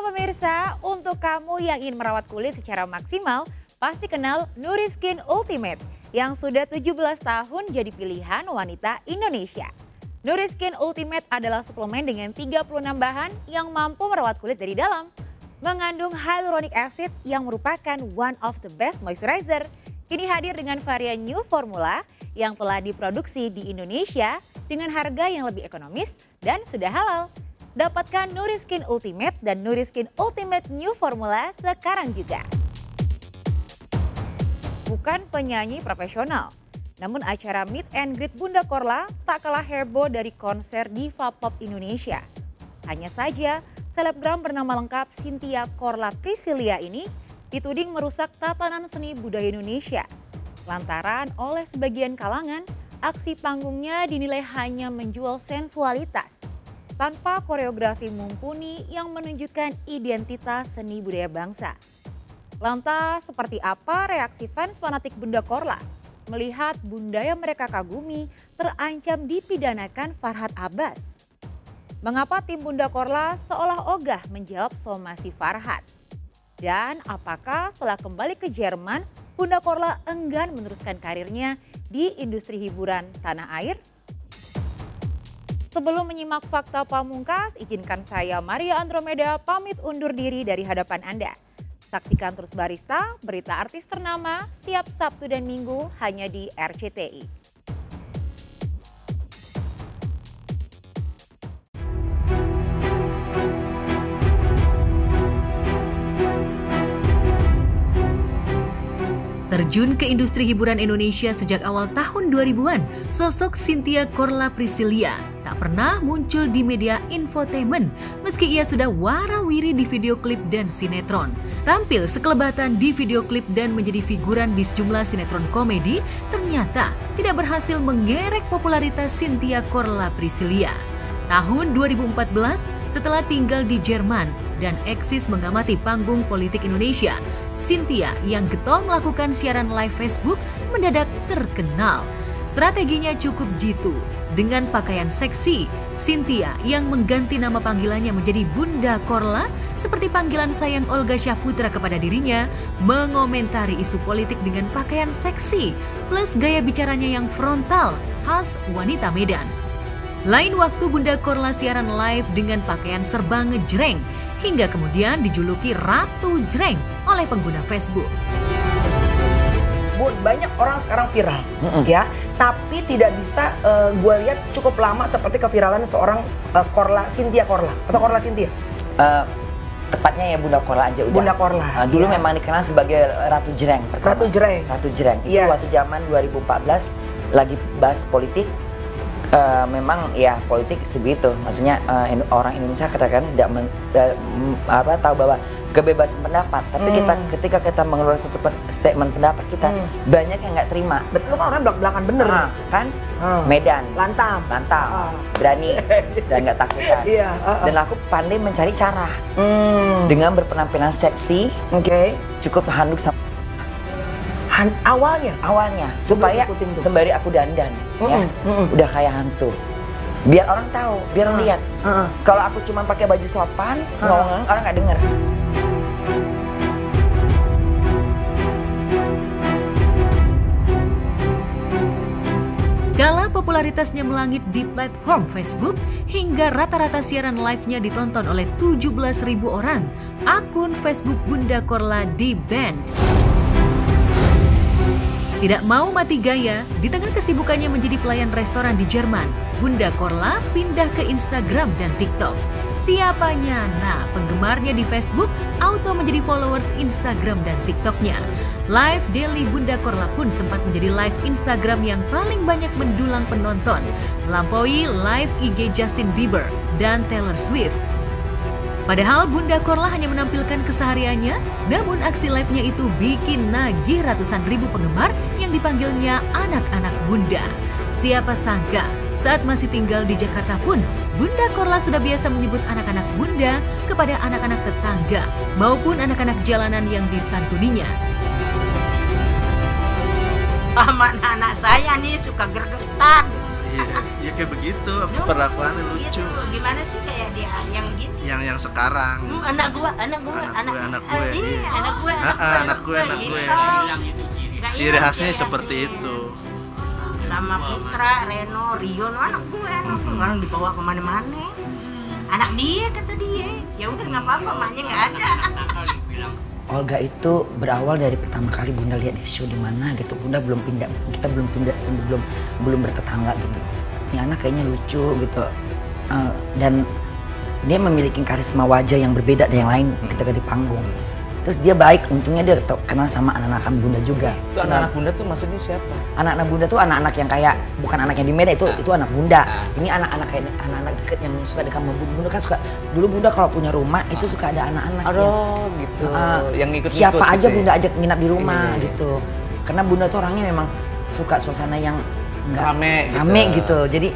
pemirsa, untuk kamu yang ingin merawat kulit secara maksimal, pasti kenal Nuriskin Ultimate yang sudah 17 tahun jadi pilihan wanita Indonesia. Nuriskin Ultimate adalah suplemen dengan 36 bahan yang mampu merawat kulit dari dalam. Mengandung hyaluronic acid yang merupakan one of the best moisturizer. Kini hadir dengan varian new formula yang telah diproduksi di Indonesia dengan harga yang lebih ekonomis dan sudah halal. Dapatkan Nuriskin Ultimate dan Nuriskin Ultimate New Formula sekarang juga. Bukan penyanyi profesional, namun acara Meet and Greet Bunda Korla tak kalah heboh dari konser diva pop Indonesia. Hanya saja, selebgram bernama lengkap Cynthia Korla Priscilia ini dituding merusak tatanan seni budaya Indonesia. Lantaran oleh sebagian kalangan, aksi panggungnya dinilai hanya menjual sensualitas tanpa koreografi mumpuni yang menunjukkan identitas seni budaya bangsa. Lantas seperti apa reaksi fans fanatik Bunda Korla melihat bunda yang mereka kagumi terancam dipidanakan Farhad Abbas? Mengapa tim Bunda Korla seolah ogah menjawab somasi Farhad? Dan apakah setelah kembali ke Jerman, Bunda Korla enggan meneruskan karirnya di industri hiburan tanah air? Sebelum menyimak fakta pamungkas, izinkan saya Maria Andromeda pamit undur diri dari hadapan Anda. Saksikan terus Barista, berita artis ternama setiap Sabtu dan Minggu hanya di RCTI. Terjun ke industri hiburan Indonesia sejak awal tahun 2000-an, sosok Cynthia Korla Priscilia tak pernah muncul di media infotainment meski ia sudah warawiri di video klip dan sinetron. Tampil sekelebatan di video klip dan menjadi figuran di sejumlah sinetron komedi, ternyata tidak berhasil mengerek popularitas Cynthia Korla Priscilia. Tahun 2014, setelah tinggal di Jerman dan eksis mengamati panggung politik Indonesia, Cynthia yang getol melakukan siaran live Facebook mendadak terkenal. Strateginya cukup jitu. Dengan pakaian seksi, Cynthia yang mengganti nama panggilannya menjadi Bunda Korla, seperti panggilan sayang Olga Syahputra kepada dirinya, mengomentari isu politik dengan pakaian seksi, plus gaya bicaranya yang frontal, khas wanita Medan. Lain waktu Bunda Korla siaran live dengan pakaian serba ngejreng, hingga kemudian dijuluki Ratu Jreng oleh pengguna Facebook. Bun, banyak orang sekarang viral, ya, tapi tidak bisa gue lihat cukup lama seperti keviralan seorang Cynthia Korla atau Korla Cynthia. Tepatnya ya Bunda Korla aja udah. Bunda Korla. Dulu memang dikenal sebagai Ratu Jreng. Ratu Jreng. Ratu Jreng. Itu waktu zaman 2014 lagi bahas politik. Memang ya politik segitu, maksudnya orang Indonesia katakan tidak tahu bahwa kebebasan pendapat, tapi ketika kita mengeluarkan satu statement pendapat kita banyak yang nggak terima. Betul kan, orang belak-belakan bener kan? Medan, lantang, berani dan nggak takutan. Dan aku pandai mencari cara dengan berpenampilan seksi, cukup handuk sama awalnya supaya sembari aku dandan ya udah kayak hantu, biar orang tahu, biar orang lihat kalau aku cuma pakai baju sopan ngomong orang nggak denger. Kala popularitasnya melangit di platform Facebook, hingga rata-rata siaran live-nya ditonton oleh 17.000 orang, akun Facebook Bunda Korla di-ban. Tidak mau mati gaya, di tengah kesibukannya menjadi pelayan restoran di Jerman, Bunda Korla pindah ke Instagram dan TikTok. Siapanya? Nah, penggemarnya di Facebook auto menjadi followers Instagram dan TikToknya. Live daily Bunda Korla pun sempat menjadi live Instagram yang paling banyak mendulang penonton, melampaui live IG Justin Bieber dan Taylor Swift. Padahal Bunda Korla hanya menampilkan kesehariannya, namun aksi live-nya itu bikin nagih ratusan ribu penggemar yang dipanggilnya anak-anak Bunda. Siapa sangka saat masih tinggal di Jakarta pun, Bunda Korla sudah biasa menyebut anak-anak Bunda kepada anak-anak tetangga maupun anak-anak jalanan yang disantuninya. Anak-anak saya nih suka gergetan. Iya kayak begitu, perlakuannya lucu. Gimana sih kayak dia yang gini? Yang sekarang. Anak gue. Anak gue. Iya, anak gue. Anak gue. Ciri khasnya seperti itu. Sama Putra, Reno, Rion, anak gue. Orang dibawa kemana-mana. Anak dia kata dia. Ya udah nggak apa-apa, maknya nggak ada. Olga itu berawal dari pertama kali Bunda lihat di show di mana gitu. Bunda belum pindah, kita belum bertetangga gitu. Ini anak kayaknya lucu gitu. Dan dia memiliki karisma wajah yang berbeda dari yang lain ketika di panggung. Terus dia baik, untungnya dia kenal sama anak-anak Bunda juga. Itu anak-anak Bunda tuh maksudnya siapa? Anak-anak Bunda tuh anak-anak yang kayak bukan anak yang di Medan, itu anak Bunda. Ini anak-anak kayak anak-anak deket yang suka dekat sama Bunda kan suka. Dulu Bunda kalau punya rumah itu suka ada anak-anak gitu. Yang ngikut-ngikut siapa aja gitu Bunda ajak nginap di rumah iya. gitu. Karena Bunda tuh orangnya memang suka suasana yang enggak rame gitu. Jadi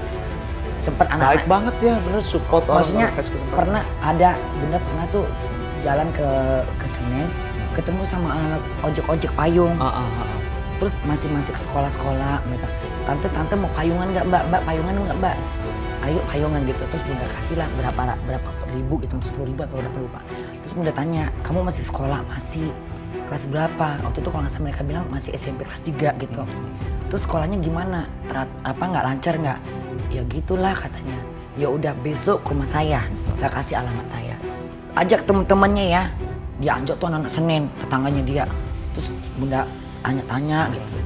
sempat Baik anak-anak banget ya, bener support orang. maksudnya pernah ada Bunda pernah tuh jalan ke Senen ketemu sama anak ojek payung. Terus masih sekolah-sekolah mereka. Tante mau payungan nggak mbak? Payungan nggak mbak? Ayo payungan gitu. Terus Bunda kasih lah berapa ribu gitu, 10.000 atau berapa lupa. Terus Bunda tanya, kamu masih sekolah? Masih. Kelas berapa? Waktu itu kalau nggak salah mereka bilang masih SMP kelas 3 gitu. Terus sekolahnya gimana? Nggak lancar nggak? Ya gitulah katanya. Ya udah besok ke rumah saya kasih alamat saya. Ajak temen-temennya ya. Dia Anjok tuh anak Senen, tetangganya dia. Terus Bunda tanya-tanya gitu.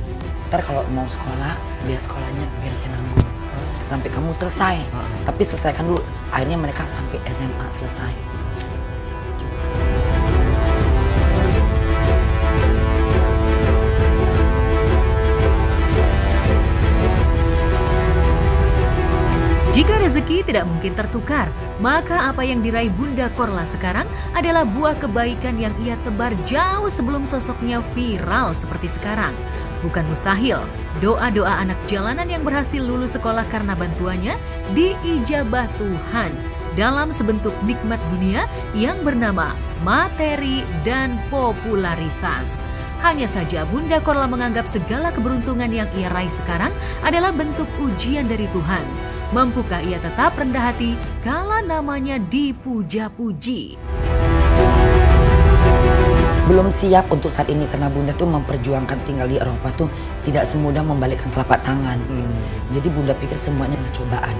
Ntar kalau mau sekolah, biar sekolahnya biar saya nanggung. Sampai kamu selesai. Tapi selesaikan dulu. Akhirnya mereka sampai SMA selesai. Jika rezeki tidak mungkin tertukar, maka apa yang diraih Bunda Korla sekarang adalah buah kebaikan yang ia tebar jauh sebelum sosoknya viral seperti sekarang. Bukan mustahil, doa-doa anak jalanan yang berhasil lulus sekolah karena bantuannya diijabah Tuhan dalam sebentuk nikmat dunia yang bernama materi dan popularitas. Hanya saja Bunda Korla menganggap segala keberuntungan yang ia raih sekarang adalah bentuk ujian dari Tuhan. Mampukah ia tetap rendah hati kala namanya dipuja-puji? Belum siap untuk saat ini karena Bunda tuh memperjuangkan tinggal di Eropa tuh tidak semudah membalikkan telapak tangan. Jadi Bunda pikir semuanya adalah cobaan.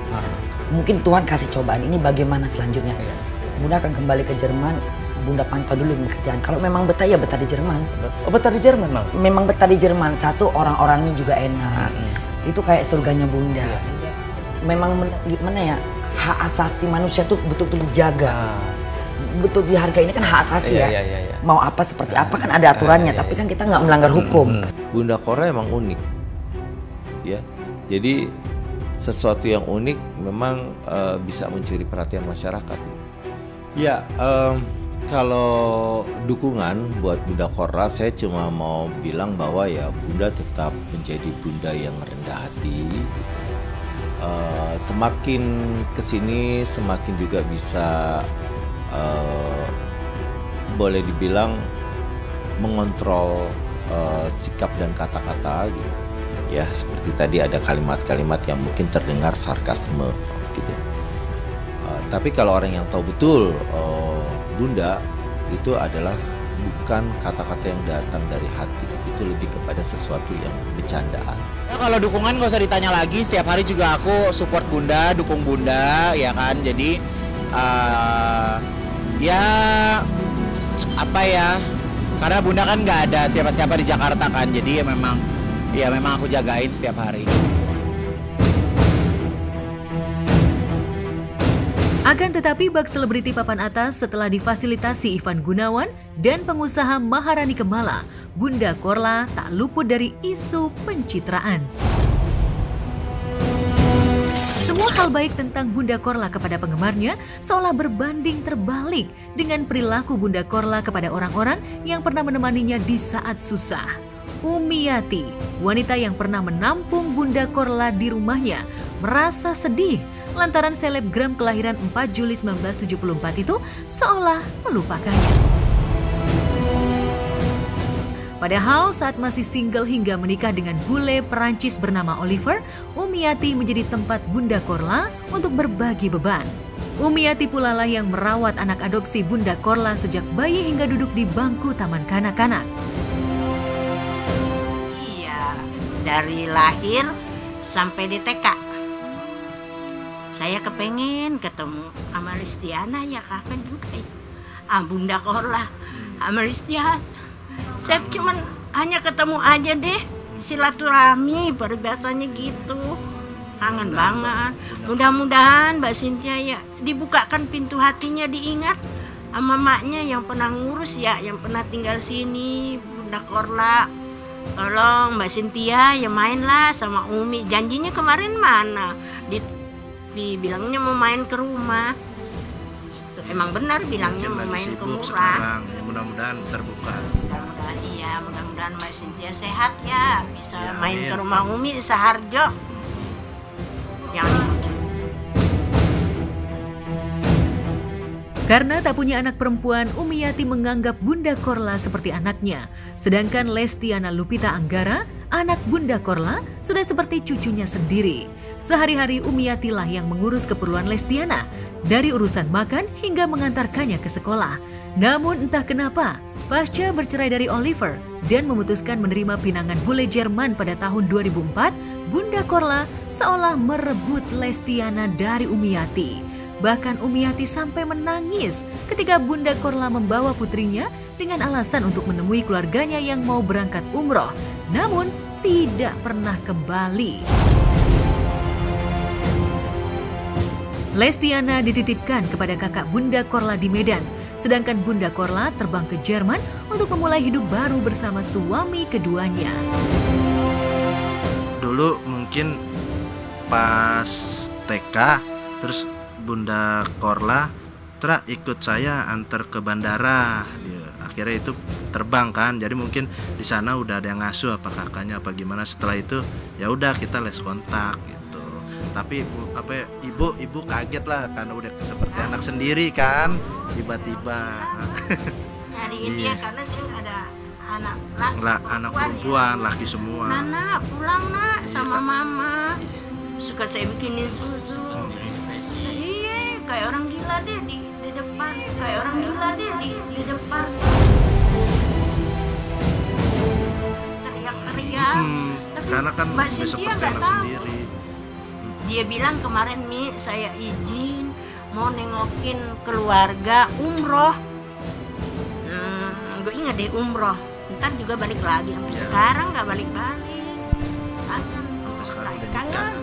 Mungkin Tuhan kasih cobaan ini bagaimana selanjutnya. Bunda akan kembali ke Jerman. Bunda pantau dulu dengan kerjaan. Kalau memang betah ya betah di Jerman. Oh, betah di Jerman malah? Memang betah di Jerman. Satu, orang-orangnya juga enak. Itu kayak surganya Bunda. Memang gimana ya, hak asasi manusia tuh betul-betul dijaga. Betul dihargai, ini kan hak asasi ya. Mau apa seperti apa kan ada aturannya, tapi kan kita nggak melanggar hukum. Bunda Korla emang unik, ya. Jadi sesuatu yang unik memang bisa mencuri perhatian masyarakat. Ya, kalau dukungan buat Bunda Korla, saya cuma mau bilang bahwa ya Bunda tetap menjadi Bunda yang rendah hati. Semakin kesini semakin juga bisa boleh dibilang mengontrol sikap dan kata-kata gitu. Ya seperti tadi ada kalimat-kalimat yang mungkin terdengar sarkasme gitu. Tapi kalau orang yang tahu betul Bunda itu adalah bukan kata-kata yang datang dari hati, itu lebih kepada sesuatu yang bercandaan. Ya, kalau dukungan gak usah ditanya lagi, setiap hari juga aku support Bunda, dukung Bunda, ya kan. Jadi ya apa ya, karena Bunda kan nggak ada siapa-siapa di Jakarta kan, jadi ya memang aku jagain setiap hari. Akan tetapi bak selebriti papan atas setelah difasilitasi Ivan Gunawan dan pengusaha Maharani Kemala, Bunda Korla tak luput dari isu pencitraan. Semua hal baik tentang Bunda Korla kepada penggemarnya seolah berbanding terbalik dengan perilaku Bunda Korla kepada orang-orang yang pernah menemaninya di saat susah. Umiati, wanita yang pernah menampung Bunda Korla di rumahnya, merasa sedih lantaran selebgram kelahiran 4 Juli 1974 itu seolah melupakannya. Padahal saat masih single hingga menikah dengan bule Perancis bernama Oliver, Umiati menjadi tempat Bunda Korla untuk berbagi beban. Umiati pula lah yang merawat anak adopsi Bunda Korla sejak bayi hingga duduk di bangku taman kanak-kanak. Iya, dari lahir sampai di TK. Saya kepengen ketemu sama Listiana ya kakak juga ya. Bunda Korla sama Listiana. Saya cuman hanya ketemu aja deh, silaturahmi biasanya gitu. Kangen banget. Mudah-mudahan Mbak Cynthia ya dibukakan pintu hatinya, diingat sama maknya yang pernah ngurus ya, yang pernah tinggal sini, Bunda Korla. Tolong Mbak Cynthia ya mainlah sama Umi. Janjinya kemarin mana? Bilangnya mau main ke rumah. Emang benar bilangnya mau main ke Murah. Sekarang, ya mudah-mudahan terbuka. Mudah-mudahan Mbak Cynthia sehat ya, bisa ya, main ke rumah Umi Saharjo. Karena tak punya anak perempuan, Umiati menganggap Bunda Korla seperti anaknya. Sedangkan Lestiana Lupita Anggara, anak Bunda Korla, sudah seperti cucunya sendiri. Sehari-hari Umiati lah yang mengurus keperluan Lestiana, dari urusan makan hingga mengantarkannya ke sekolah. Namun entah kenapa, pasca bercerai dari Oliver dan memutuskan menerima pinangan bule Jerman pada tahun 2004, Bunda Korla seolah merebut Lestiana dari Umiati. Bahkan Umiati sampai menangis ketika Bunda Korla membawa putrinya dengan alasan untuk menemui keluarganya yang mau berangkat umroh, namun tidak pernah kembali. Lestiana dititipkan kepada kakak Bunda Korla di Medan, sedangkan Bunda Korla terbang ke Jerman untuk memulai hidup baru bersama suami keduanya. Dulu mungkin pas TK, terus Bunda Korla ikut saya antar ke bandara. Akhirnya itu terbang kan, jadi mungkin di sana udah ada yang ngasuh apa kakaknya apa gimana. Setelah itu ya udah kita les kontak gitu. Tapi ibu kaget lah karena udah seperti anak sendiri kan, tiba-tiba. Di India karena sih ada anak perempuan, laki semua. Nana pulang nak sama mama. Suka saya bikinin susu. Iya, kayak orang gila deh di depan. Kayak orang gila deh di depan. Teriak-teriak. Karena kan Mbak Cynthia nggak tahu. Sendiri. Dia bilang kemarin Mi, saya izin mau nengokin keluarga umroh. Gue ingat deh umroh. Ntar juga balik lagi. Sampai sekarang nggak balik-balik. Kangen.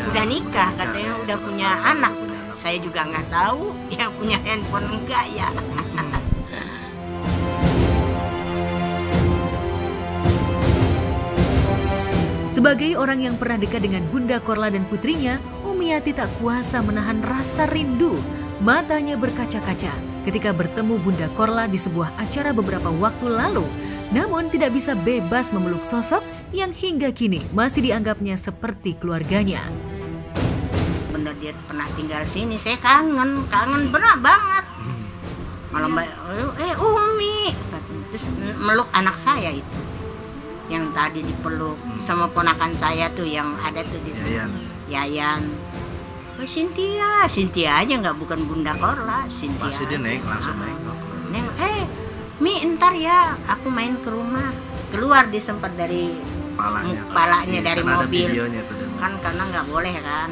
Udah nikah katanya, udah punya anak. Saya juga nggak tahu dia punya handphone enggak ya. Sebagai orang yang pernah dekat dengan Bunda Korla dan putrinya, Umiati tak kuasa menahan rasa rindu. Matanya berkaca-kaca ketika bertemu Bunda Korla di sebuah acara beberapa waktu lalu. Namun tidak bisa bebas memeluk sosok yang hingga kini masih dianggapnya seperti keluarganya. Bener dia pernah tinggal sini, saya kangen benar banget. Malah Mbak, Umi, terus meluk anak saya itu. Yang tadi dipeluk sama ponakan saya tuh yang ada tuh di Yayan. Oh, Cynthia aja nggak, bukan Bunda Korla, Cynthia. Pasti dia langsung naik. Mi ntar ya, aku main ke rumah. Keluar dia sempat dari palanya dari mobil. Kan karena nggak boleh kan.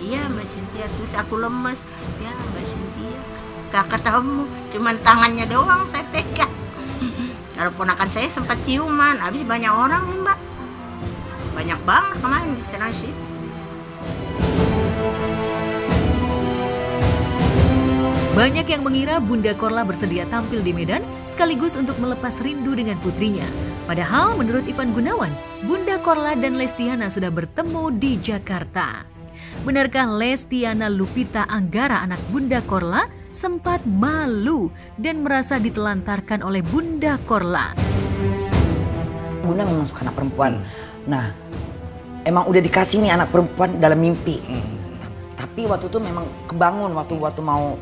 Iya Mbak Cynthia, terus aku lemes. Ya Mbak Cynthia, gak ketemu, cuman tangannya doang saya pegang. Kalau ponakan saya sempat ciuman, habis banyak orang nih Mbak. Banyak banget kemarin di transit. Banyak yang mengira Bunda Korla bersedia tampil di Medan sekaligus untuk melepas rindu dengan putrinya. Padahal menurut Ivan Gunawan, Bunda Korla dan Lestiana sudah bertemu di Jakarta. Benarkah Lestiana Lupita Anggara, anak Bunda Korla, sempat malu dan merasa ditelantarkan oleh Bunda Korla? Bunda memang suka anak perempuan. Nah, emang udah dikasih nih anak perempuan dalam mimpi. Tapi waktu itu memang kebangun waktu mau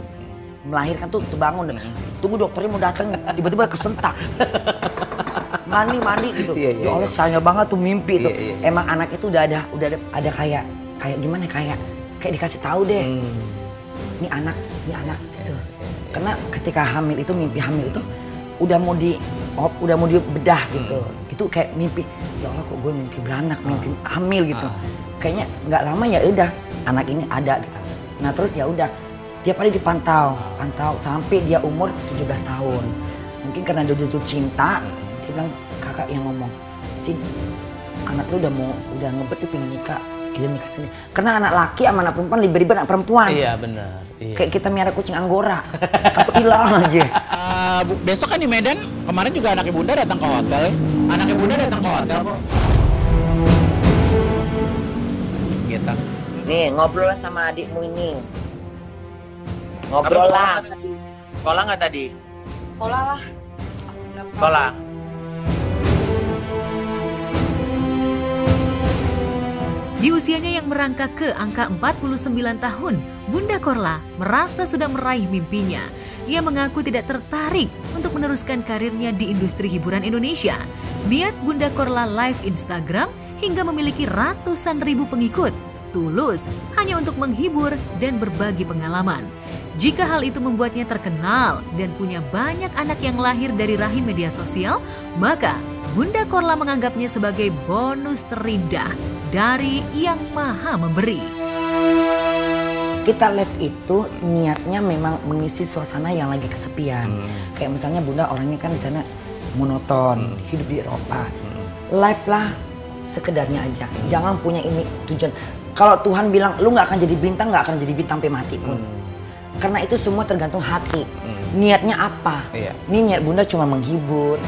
melahirkan tuh bangun, tunggu dokternya mau datang, tiba-tiba kesentak. Mandi gitu. Ya Allah sayang banget tuh mimpi itu. Emang anak itu udah ada kayak gimana kayak dikasih tahu deh. Ini anak gitu. Karena ketika hamil itu mimpi hamil itu udah mau dibedah gitu. Itu kayak mimpi, ya Allah kok gue mimpi beranak, mimpi hamil gitu. Kayaknya nggak lama ya udah anak ini ada gitu. Nah terus ya udah tiap hari dipantau sampai dia umur 17 tahun. Mungkin karena dia jatuh cinta, dia bilang kakak yang ngomong, Sin, anak lu udah ngebet dia pengen nikah. Dia nikah aja. Karena anak laki sama anak perempuan ribet anak perempuan. Iya benar. Iya. Kayak kita miara kucing Anggora, takut hilang aja. Besok kan di Medan, kemarin juga anak ibunda datang ke hotel ya. Anak ibunda datang ke hotel kok. Gitu. Nih ngobrol sama adikmu ini. Ngobrol lah. Sekolah nggak tadi? Sekolah lah. Sekolah. Di usianya yang merangkak ke angka 49 tahun, Bunda Korla merasa sudah meraih mimpinya. Ia mengaku tidak tertarik untuk meneruskan karirnya di industri hiburan Indonesia. Niat Bunda Korla live Instagram hingga memiliki ratusan ribu pengikut. Tulus hanya untuk menghibur dan berbagi pengalaman. Jika hal itu membuatnya terkenal dan punya banyak anak yang lahir dari rahim media sosial, maka Bunda Korla menganggapnya sebagai bonus terindah dari Yang Maha Memberi. Kita live itu niatnya memang mengisi suasana yang lagi kesepian. Kayak misalnya Bunda orangnya kan di sana monoton, hidup di Eropa. Live lah sekedarnya aja. Jangan punya ini tujuan. Kalau Tuhan bilang lu nggak akan jadi bintang, nggak akan jadi bintang sampai mati pun. Karena itu semua tergantung hati. Niatnya apa? Ini niat Bunda cuma menghibur,